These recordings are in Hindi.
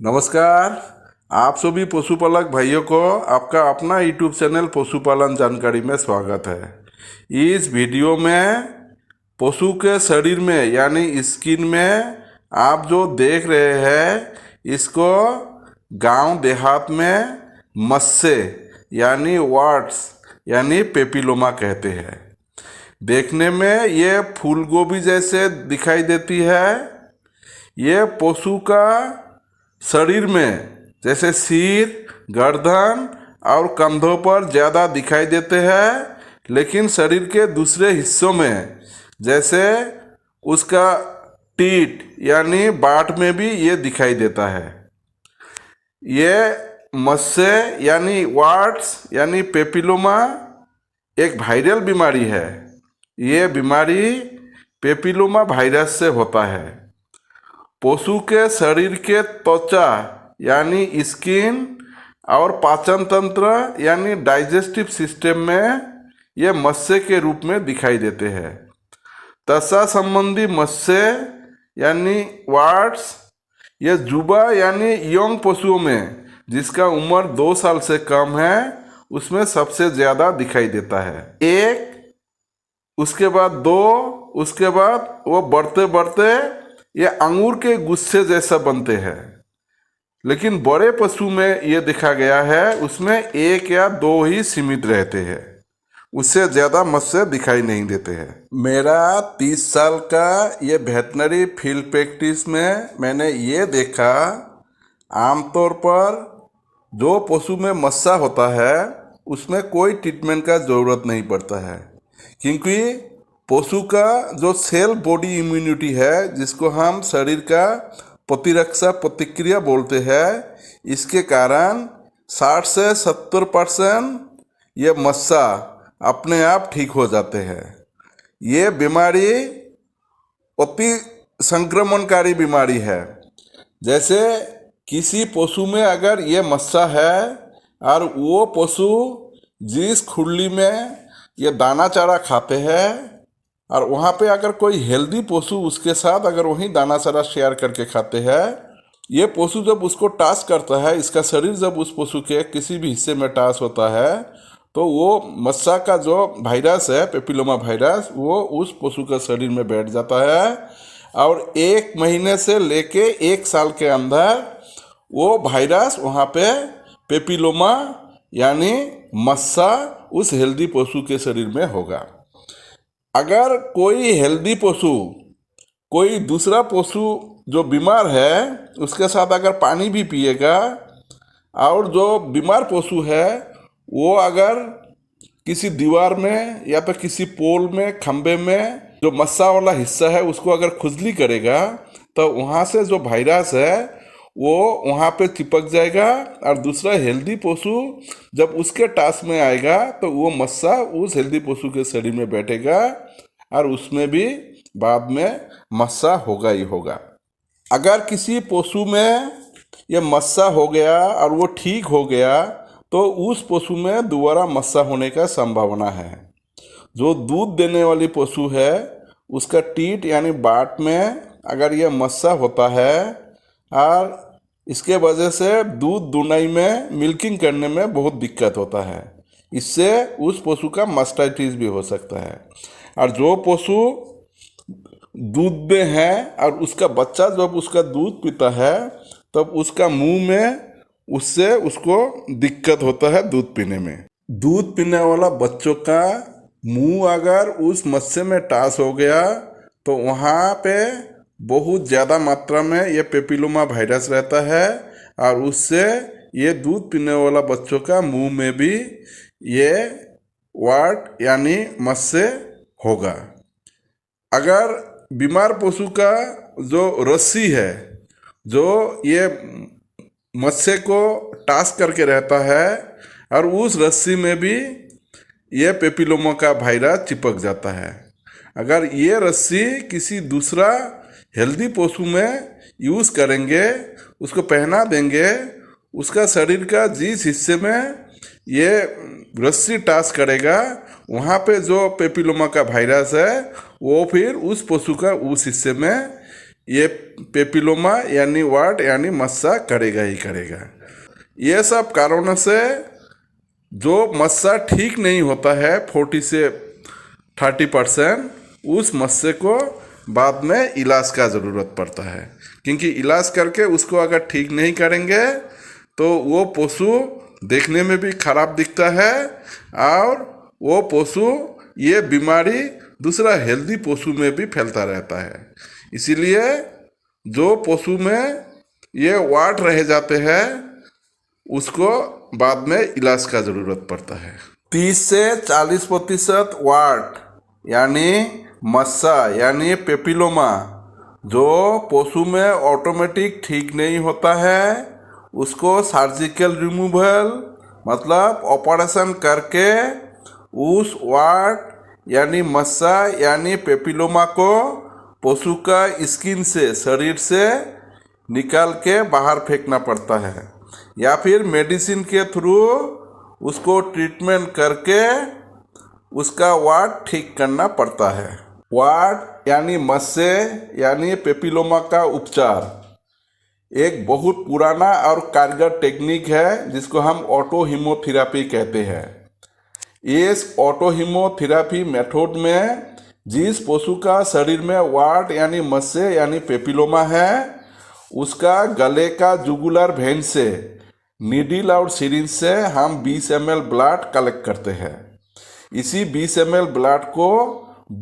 नमस्कार। आप सभी पशुपालक भाइयों को आपका अपना यूट्यूब चैनल पशुपालन जानकारी में स्वागत है। इस वीडियो में पशु के शरीर में यानी स्किन में आप जो देख रहे हैं इसको गांव देहात में मस्से यानी वार्ट्स यानी पेपिलोमा कहते हैं। देखने में ये फूल गोभी जैसे दिखाई देती है। ये पशु का शरीर में जैसे सिर, गर्दन और कंधों पर ज़्यादा दिखाई देते हैं, लेकिन शरीर के दूसरे हिस्सों में जैसे उसका टीट यानी बाट में भी ये दिखाई देता है। ये मस्से यानी वार्ट्स यानी पेपिलोमा एक वायरल बीमारी है। ये बीमारी पेपिलोमा वायरस से होता है। पशु के शरीर के त्वचा यानी स्किन और पाचन तंत्र यानी डाइजेस्टिव सिस्टम में ये मस्से के रूप में दिखाई देते हैं। त्वचा संबंधी मस्से यानी वार्ट्स ये जुबा यानी यंग पशुओं में जिसका उम्र 2 साल से कम है उसमें सबसे ज़्यादा दिखाई देता है। एक, उसके बाद 2, उसके बाद वो बढ़ते बढ़ते ये अंगूर के गुच्छे जैसा बनते हैं। लेकिन बड़े पशु में ये देखा गया है उसमें 1 या 2 ही सीमित रहते हैं, उससे ज़्यादा मस्से दिखाई नहीं देते हैं। मेरा 30 साल का ये वेटनरी फील्ड प्रैक्टिस में मैंने ये देखा, आमतौर पर जो पशु में मस्सा होता है उसमें कोई ट्रीटमेंट का ज़रूरत नहीं पड़ता है, क्योंकि पशु का जो सेल बॉडी इम्यूनिटी है जिसको हम शरीर का प्रतिरक्षा प्रतिक्रिया बोलते हैं, इसके कारण 60 से 70% ये मस्सा अपने आप ठीक हो जाते हैं। ये बीमारी अति संक्रमणकारी बीमारी है। जैसे किसी पशु में अगर ये मस्सा है और वो पशु जिस खुरली में ये दाना चारा खाते हैं और वहाँ पे अगर कोई हेल्दी पशु उसके साथ अगर वही दाना चारा शेयर करके खाते हैं, ये पशु जब उसको टाच करता है, इसका शरीर जब उस पशु के किसी भी हिस्से में टाच होता है तो वो मस्सा का जो वायरस है पेपिलोमा वायरस वो उस पशु का शरीर में बैठ जाता है और 1 महीने से लेके 1 साल के अंदर वो वायरस वहाँ पे पेपिलोमा यानी मस्सा उस हेल्दी पशु के शरीर में होगा। अगर कोई हेल्दी पशु कोई दूसरा पशु जो बीमार है उसके साथ अगर पानी भी पिएगा और जो बीमार पशु है वो अगर किसी दीवार में या तो किसी पोल में खंबे में जो मस्सा वाला हिस्सा है उसको अगर खुजली करेगा तो वहाँ से जो वायरस है वो वहाँ पे चिपक जाएगा और दूसरा हेल्दी पशु जब उसके टास में आएगा तो वो मस्सा उस हेल्दी पशु के शरीर में बैठेगा और उसमें भी बाद में मस्सा होगा ही होगा। अगर किसी पशु में ये मस्सा हो गया और वो ठीक हो गया तो उस पशु में दोबारा मस्सा होने का संभावना है। जो दूध देने वाली पशु है उसका टीट यानी बाट में अगर ये मस्सा होता है और इसके वजह से दूध दुनाई में मिल्किंग करने में बहुत दिक्कत होता है, इससे उस पशु का मास्टाइटिस भी हो सकता है। और जो पशु दूध में है और उसका बच्चा जब उसका दूध पीता है तब उसका मुंह में उससे उसको दिक्कत होता है दूध पीने में। दूध पीने वाला बच्चों का मुंह अगर उस मस्से में टाच हो गया तो वहाँ पे बहुत ज़्यादा मात्रा में ये पेपिलोमा वायरस रहता है और उससे ये दूध पीने वाला बच्चों का मुंह में भी ये वार्ट यानी मस्से होगा। अगर बीमार पशु का जो रस्सी है जो ये मस्से को टाच करके रहता है और उस रस्सी में भी ये पेपिलोमा का वायरस चिपक जाता है, अगर ये रस्सी किसी दूसरा हेल्दी पशु में यूज़ करेंगे, उसको पहना देंगे, उसका शरीर का जिस हिस्से में ये रस्सी टाच करेगा वहाँ पे जो पेपिलोमा का वायरस है वो फिर उस पशु का उस हिस्से में ये पेपिलोमा यानी वार्ड यानी मस्सा करेगा ही करेगा। ये सब कारणों से जो मस्सा ठीक नहीं होता है 40 से 30%, उस मस्से को बाद में इलाज का ज़रूरत पड़ता है, क्योंकि इलाज करके उसको अगर ठीक नहीं करेंगे तो वो पशु देखने में भी खराब दिखता है और वो पशु ये बीमारी दूसरा हेल्दी पशु में भी फैलता रहता है। इसीलिए जो पशु में ये वाट रह जाते हैं उसको बाद में इलाज का ज़रूरत पड़ता है। 30 से 40% वाट यानी मस्सा यानी पेपिलोमा जो पशु में ऑटोमेटिक ठीक नहीं होता है, उसको सर्जिकल रिमूवल मतलब ऑपरेशन करके उस वाट यानी मस्सा यानी पेपिलोमा को पशु का स्किन से शरीर से निकाल के बाहर फेंकना पड़ता है, या फिर मेडिसिन के थ्रू उसको ट्रीटमेंट करके उसका वाट ठीक करना पड़ता है। वाट यानी मस्से यानी पेपिलोमा का उपचार एक बहुत पुराना और कारगर टेक्निक है जिसको हम ऑटो हीमोथेरेपी कहते हैं। इस ऑटो हीमोथेरेपी मेथड में जिस पशु का शरीर में वाट यानी मस्से यानी पेपिलोमा है, उसका गले का जुगुलर वेन से नीडल और सिरिंज से हम 20 ml ब्लड कलेक्ट करते हैं। इसी 20 ml ब्लड को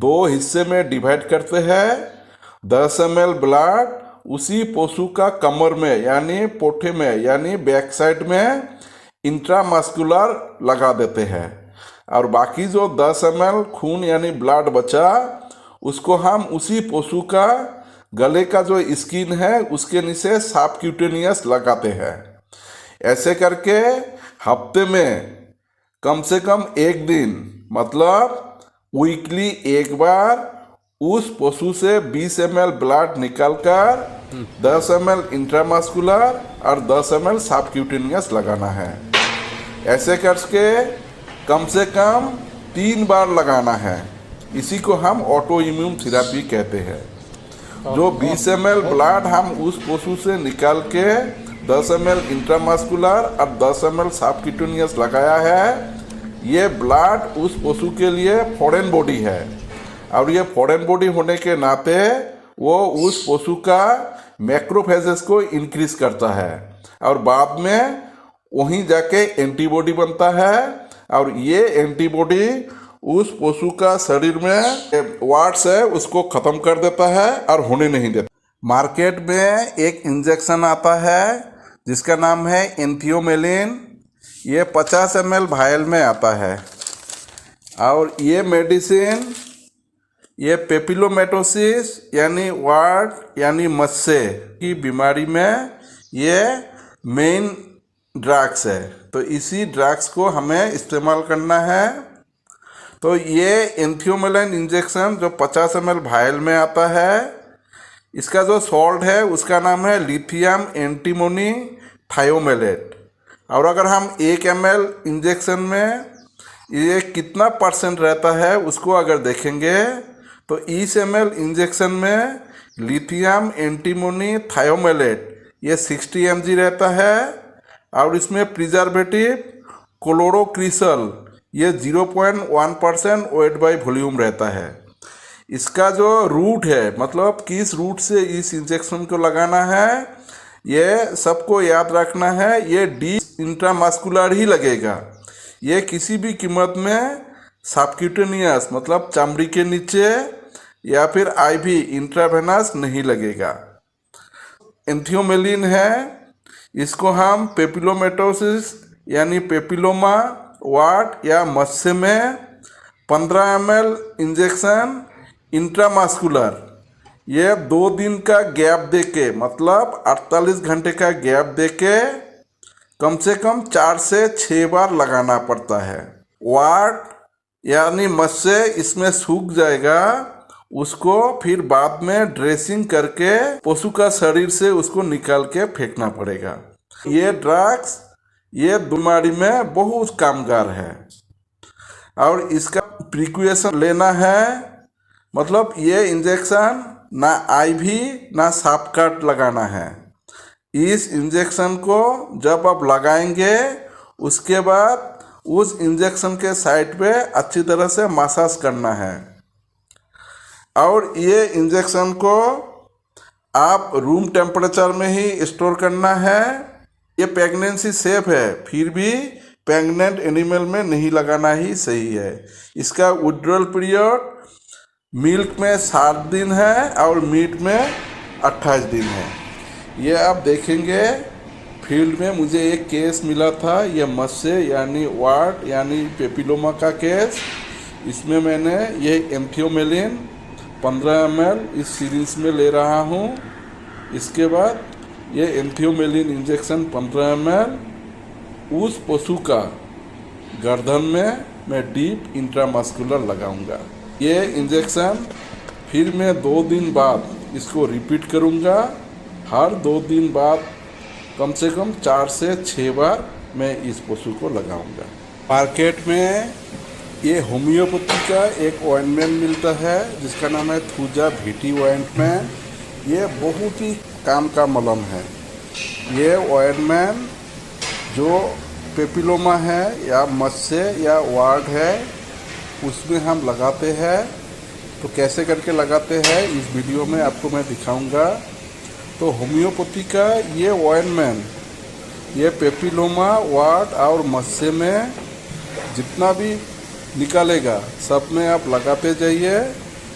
2 हिस्से में डिवाइड करते हैं। 10 ml ब्लड उसी पशु का कमर में यानी पोठे में यानी बैक साइड में इंट्रामस्कुलर लगा देते हैं, और बाकी जो 10 ml खून यानी ब्लड बचा उसको हम उसी पशु का गले का जो स्किन है उसके नीचे सबक्यूटेनियस लगाते हैं। ऐसे करके हफ्ते में कम से कम एक दिन मतलब वीकली एक बार उस पशु से 20 ml ब्लड निकालकर 10 ml इंट्रामस्कुलर और 10 ml सबक्यूटेनियस लगाना है। ऐसे करके कम से कम 3 बार लगाना है। इसी को हम ऑटो इम्यून थेरेपी कहते हैं। जो 20 ml ब्लड हम उस पशु से निकाल के 10 ml इंट्रामस्कुलर और 10 ml सबक्यूटेनियस लगाया है, ये ब्लड उस पशु के लिए फॉरेन बॉडी है, और ये फॉरेन बॉडी होने के नाते वो उस पशु का मैक्रोफेजेस को इंक्रीज करता है, और बाद में वहीं जाके एंटीबॉडी बनता है, और ये एंटीबॉडी उस पशु का शरीर में वाट्स है उसको ख़त्म कर देता है और होने नहीं देता। मार्केट में एक इंजेक्शन आता है जिसका नाम है एंथियोमेलिन। ये 50 ml वायल में आता है, और ये मेडिसिन ये पेपिलोमेटोसिस यानी वाट यानी मस्से की बीमारी में ये मेन ड्रग्स है। तो इसी ड्रग्स को हमें इस्तेमाल करना है। तो ये एंथियोमेलिन इंजेक्शन जो 50 ml वायल में आता है, इसका जो सॉल्ट है उसका नाम है लिथियम एंटीमोनी थायोमेलेट। और अगर हम 1 ml इंजेक्शन में ये कितना % रहता है उसको अगर देखेंगे तो 20 ml इंजेक्शन में लिथियम एंटीमोनी थायोमेलेट ये 60 mg रहता है, और इसमें प्रिजर्वेटिव क्लोरोक्रिसल ये 0.1% वेट बाय वॉल्यूम रहता है। इसका जो रूट है मतलब किस रूट से इस इंजेक्शन को लगाना है, ये सबको याद रखना है। ये डी इंट्रामस्कुलर ही लगेगा, ये किसी भी कीमत में सबक्यूटेनियस मतलब चमड़ी के नीचे या फिर आईवी इंट्रावेनस नहीं लगेगा। एंथियोमेलिन है, इसको हम पेपिलोमेटोसिस यानी पेपिलोमा वाट या मस्से में 15 ml इंजेक्शन इंट्रामस्कुलर ये 2 दिन का गैप देके मतलब 48 घंटे का गैप देके कम से कम 4 से 6 बार लगाना पड़ता है। वाट यानी मस्से इसमें सूख जाएगा, उसको फिर बाद में ड्रेसिंग करके पशु का शरीर से उसको निकाल के फेंकना पड़ेगा। ये ड्रग्स ये बीमारी में बहुत कामगार है, और इसका प्रिकॉशन लेना है। मतलब ये इंजेक्शन ना IV ना साफ काट लगाना है। इस इंजेक्शन को जब आप लगाएंगे उसके बाद उस इंजेक्शन के साइड पे अच्छी तरह से मसाज करना है। और ये इंजेक्शन को आप रूम टेम्परेचर में ही स्टोर करना है। ये प्रेगनेंसी सेफ है, फिर भी प्रेग्नेंट एनिमल में नहीं लगाना ही सही है। इसका विड्रॉल पीरियड मिल्क में 7 दिन है और मीट में 28 दिन है। ये आप देखेंगे फील्ड में मुझे एक केस मिला था, ये मस्से यानी वार्ड यानी पेपिलोमा का केस। इसमें मैंने ये एम्फियोमेलिन 15 ml इस सीरीज में ले रहा हूँ। इसके बाद ये एम्फियोमेलिन इंजेक्शन 15 ml उस पशु का गर्दन में मैं डीप इंट्रामस्कुलर लगाऊंगा। ये इंजेक्शन फिर मैं 2 दिन बाद इसको रिपीट करूंगा। हर 2 दिन बाद कम से कम 4 से 6 बार मैं इस पशु को लगाऊंगा। मार्केट में ये होम्योपैथी का एक ऑइंटमेंट मिलता है जिसका नाम है थूजा VT ऑइंटमेंट। ये बहुत ही काम का मलहम है। ये ऑइंटमेंट जो पेपिलोमा है या मस्से या वार्ड है उसमें हम लगाते हैं। तो कैसे करके लगाते हैं इस वीडियो में आपको मैं दिखाऊंगा। तो होम्योपैथी का ये ऑइंटमेंट ये पेपिलोमा वार्ड और मस्से में जितना भी निकालेगा सब में आप लगाते जाइए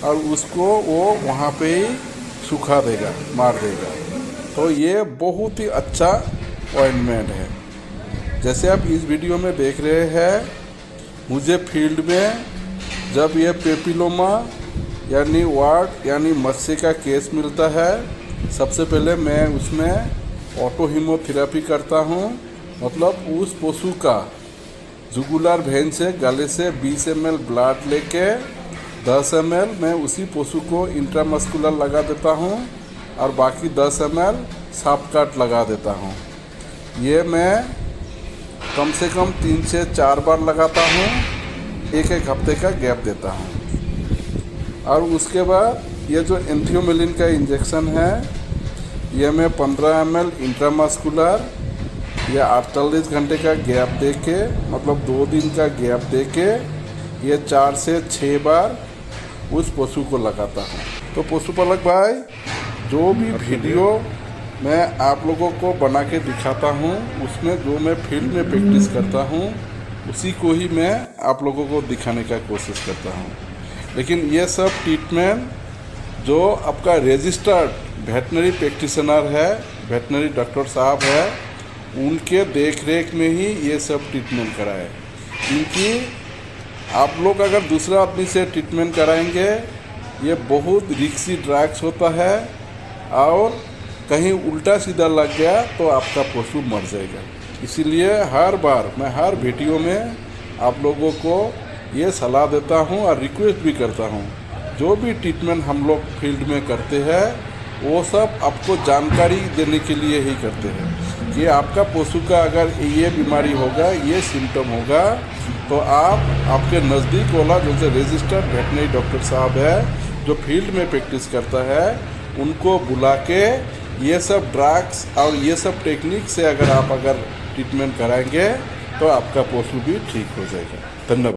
और उसको वो वहाँ पे ही सुखा देगा, मार देगा। तो ये बहुत ही अच्छा ऑइंटमेंट है। जैसे आप इस वीडियो में देख रहे हैं, मुझे फील्ड में जब ये पेपिलोमा यानी वार्ड यानी मस्से का केस मिलता है, सबसे पहले मैं उसमें ऑटो हीमोथेरेपी करता हूँ। मतलब उस पशु का जुगुलर वेन से गले से 20 ml ब्लड लेके 10 ml मैं उसी पशु को इंट्रामस्कुलर लगा देता हूँ और बाकी 10 ml साफ काट लगा देता हूँ। ये मैं कम से कम 3 से 4 बार लगाता हूँ, एक हफ्ते का गैप देता हूँ। और उसके बाद ये जो एम्फियोमेलिन का इंजेक्शन है ये मैं 15 ml इंट्रामस्कुलर या 48 घंटे का गैप दे के मतलब 2 दिन का गैप दे के ये 4 से 6 बार उस पशु को लगाता हूँ। तो पशुपालक भाई, जो भी वीडियो मैं आप लोगों को बना के दिखाता हूँ उसमें जो मैं फील्ड में प्रैक्टिस करता हूँ उसी को ही मैं आप लोगों को दिखाने का कोशिश करता हूँ। लेकिन ये सब ट्रीटमेंट जो आपका रजिस्टर्ड वेटनरी प्रैक्टिशनर है, वेटनरी डॉक्टर साहब है, उनके देख रेख में ही ये सब ट्रीटमेंट कराए। क्योंकि आप लोग अगर दूसरा आदमी से ट्रीटमेंट कराएंगे ये बहुत रिस्की ड्रग्स होता है और कहीं उल्टा सीधा लग गया तो आपका पशु मर जाएगा। इसीलिए हर बार मैं हर वीडियो में आप लोगों को ये सलाह देता हूँ और रिक्वेस्ट भी करता हूँ, जो भी ट्रीटमेंट हम लोग फील्ड में करते हैं वो सब आपको जानकारी देने के लिए ही करते हैं कि आपका पशु का अगर ये बीमारी होगा, ये सिम्टम होगा, तो आप आपके नज़दीक वाला जो रजिस्टर्ड वेटनरी डॉक्टर साहब है जो फील्ड में प्रैक्टिस करता है उनको बुला के ये सब ड्रग्स और ये सब टेक्निक से अगर ट्रीटमेंट कराएंगे तो आपका पशु भी ठीक हो जाएगा। धन्यवाद।